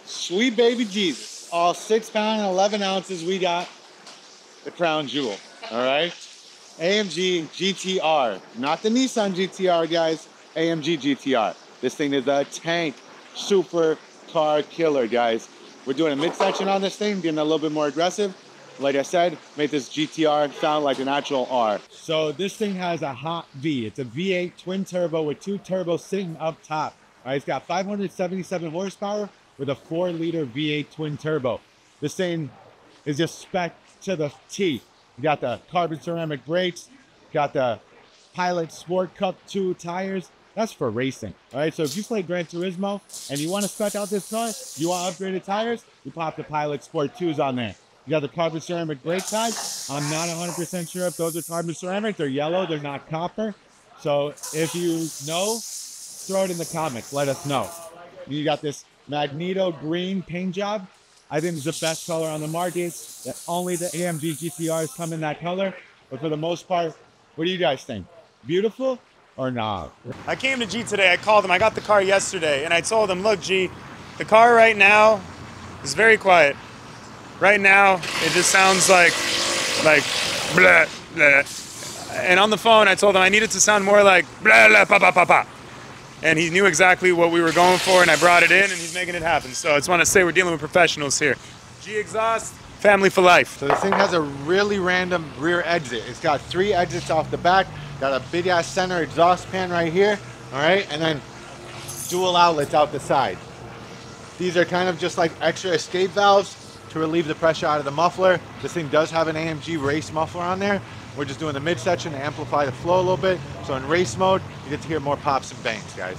Sweet baby Jesus. All 6 pounds and 11 ounces, we got the crown jewel, all right? AMG GTR, not the Nissan GTR, guys. AMG GTR. This thing is a tank, super car killer, guys. We're doing a midsection on this thing, getting a little bit more aggressive. Like I said, make this GTR sound like an actual R. So this thing has a hot V. It's a V8 twin turbo with 2 turbos sitting up top. All right, it's got 577 horsepower with a 4-liter V8 twin turbo. This thing is just spec to the T. You got the carbon ceramic brakes, got the Pilot Sport Cup 2 tires. That's for racing. All right, so if you play Gran Turismo and you want to spec out this car, you want upgraded tires, you pop the Pilot Sport 2s on there. You got the carbon ceramic brake pads. I'm not 100% sure if those are carbon ceramic. They're yellow, they're not copper. So if you know, throw it in the comments, let us know. You got this Magneto green paint job. I think it's the best color on the market. Only the AMG GTRs come in that color. But for the most part, what do you guys think? Beautiful or not? I came to G today, I called him, I got the car yesterday, and I told him, look G, the car right now is very quiet. Right now, it just sounds like blah, blah. And on the phone, I told him I needed to sound more like blah, blah, pa, pa, pa, pa. And he knew exactly what we were going for, and I brought it in, and he's making it happen. So I just want to say we're dealing with professionals here. G Exhaust, family for life. So this thing has a really random rear exit. It's got 3 exits off the back, got a big ass center exhaust pan right here, all right, and then dual outlets out the side. These are kind of just like extra escape valves to relieve the pressure out of the muffler. This thing does have an AMG race muffler on there. We're just doing the midsection to amplify the flow a little bit. So in race mode, you get to hear more pops and bangs, guys.